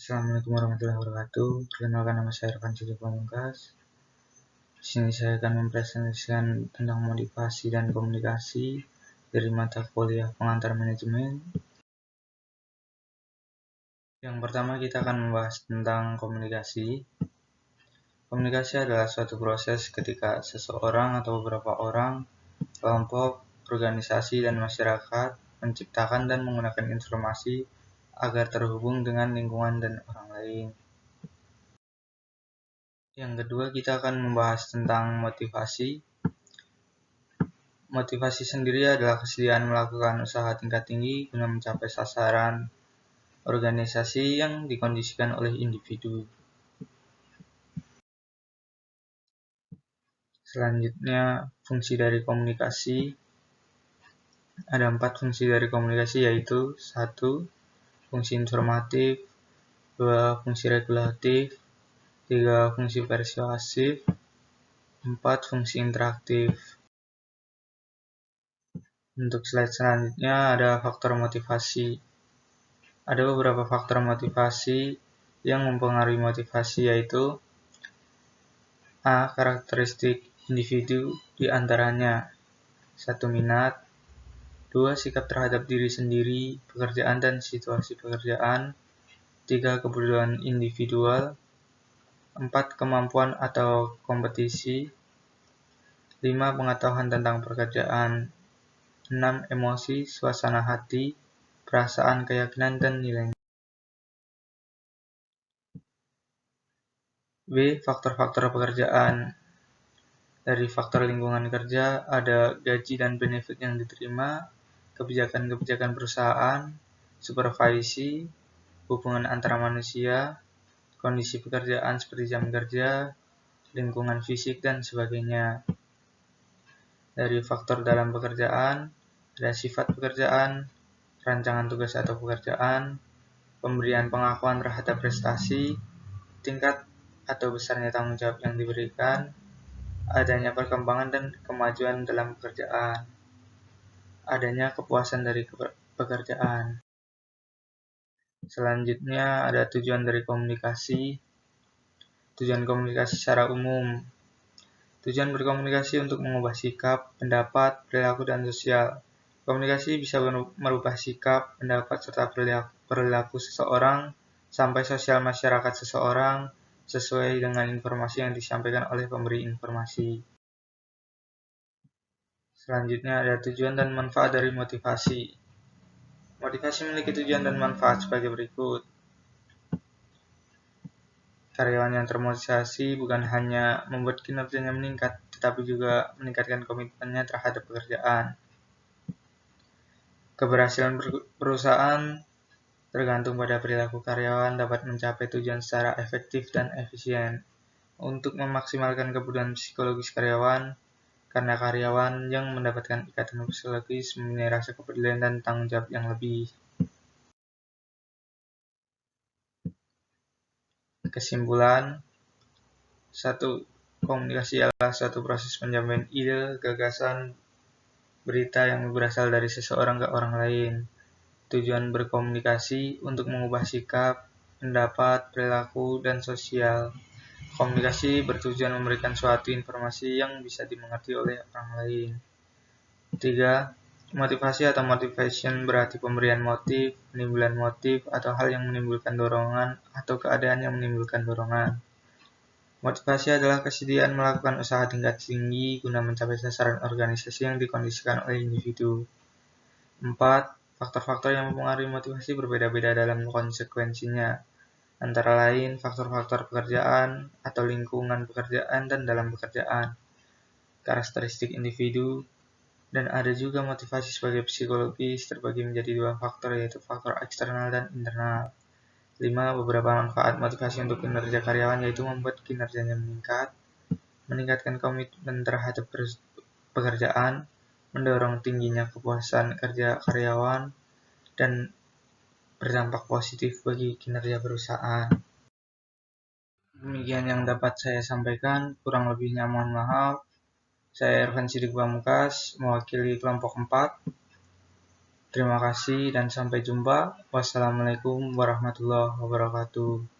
Assalamualaikum warahmatullahi wabarakatuh. Perkenalkan, nama saya Irfan Siddiq Pamungkas. Di sini saya akan mempresentasikan tentang motivasi dan komunikasi dari mata kuliah pengantar manajemen. Yang pertama, kita akan membahas tentang komunikasi. Komunikasi adalah suatu proses ketika seseorang atau beberapa orang, kelompok, organisasi, dan masyarakat menciptakan dan menggunakan informasi agar terhubung dengan lingkungan dan orang lain. Yang kedua, kita akan membahas tentang motivasi. Motivasi sendiri adalah kesediaan melakukan usaha tingkat tinggi guna mencapai sasaran organisasi yang dikondisikan oleh individu. Selanjutnya, fungsi dari komunikasi. Ada 4 fungsi dari komunikasi, yaitu 1. Fungsi informatif, 2. Fungsi regulatif, 3. Fungsi persuasif, 4. Fungsi interaktif. Untuk slide selanjutnya ada faktor motivasi. Ada beberapa faktor motivasi yang mempengaruhi motivasi, yaitu A. Karakteristik individu, di antaranya 1. Minat, 2. Sikap terhadap diri sendiri, pekerjaan dan situasi pekerjaan, 3. Kebutuhan individual, 4. Kemampuan atau kompetisi, 5. Pengetahuan tentang pekerjaan, 6. Emosi, suasana hati, perasaan, keyakinan, dan nilai. B. Faktor-faktor pekerjaan. Dari faktor lingkungan kerja ada gaji dan benefit yang diterima, kebijakan-kebijakan perusahaan, supervisi, hubungan antara manusia, kondisi pekerjaan seperti jam kerja, lingkungan fisik, dan sebagainya. Dari faktor dalam pekerjaan ada sifat pekerjaan, rancangan tugas atau pekerjaan, pemberian pengakuan terhadap prestasi, tingkat atau besarnya tanggung jawab yang diberikan, adanya perkembangan dan kemajuan dalam pekerjaan, adanya kepuasan dari pekerjaan. Selanjutnya ada tujuan dari komunikasi. Tujuan komunikasi secara umum. Tujuan berkomunikasi untuk mengubah sikap, pendapat, perilaku, dan sosial. Komunikasi bisa merubah sikap, pendapat, serta perilaku seseorang sampai sosial masyarakat seseorang sesuai dengan informasi yang disampaikan oleh pemberi informasi. Selanjutnya ada tujuan dan manfaat dari motivasi. Motivasi memiliki tujuan dan manfaat sebagai berikut. Karyawan yang termotivasi bukan hanya membuat kinerjanya meningkat, tetapi juga meningkatkan komitmennya terhadap pekerjaan. Keberhasilan perusahaan tergantung pada perilaku karyawan dapat mencapai tujuan secara efektif dan efisien. Untuk memaksimalkan kebutuhan psikologis karyawan, karena karyawan yang mendapatkan ikatan psikologis mempunyai rasa kepedulian dan tanggung jawab yang lebih. Kesimpulan, 1. Komunikasi adalah suatu proses penyampaian ide, gagasan, berita yang berasal dari seseorang ke orang lain. Tujuan berkomunikasi untuk mengubah sikap, pendapat, perilaku, dan sosial. Komunikasi bertujuan memberikan suatu informasi yang bisa dimengerti oleh orang lain. 3. Motivasi atau motivation berarti pemberian motif, penimbulan motif, atau hal yang menimbulkan dorongan atau keadaan yang menimbulkan dorongan. Motivasi adalah kesediaan melakukan usaha tingkat tinggi guna mencapai sasaran organisasi yang dikondisikan oleh individu. 4. Faktor-faktor yang mempengaruhi motivasi berbeda-beda dalam konsekuensinya, antara lain faktor-faktor pekerjaan atau lingkungan pekerjaan dan dalam pekerjaan, karakteristik individu, dan ada juga motivasi sebagai psikologis terbagi menjadi 2 faktor, yaitu faktor eksternal dan internal. 5. Beberapa manfaat motivasi untuk kinerja karyawan yaitu membuat kinerjanya meningkat, meningkatkan komitmen terhadap pekerjaan, mendorong tingginya kepuasan kerja karyawan, dan berdampak positif bagi kinerja perusahaan. Demikian yang dapat saya sampaikan, kurang lebihnya mohon maaf. Saya Irfan Siddiq Pamungkas, mewakili kelompok 4. Terima kasih dan sampai jumpa. Wassalamualaikum warahmatullahi wabarakatuh.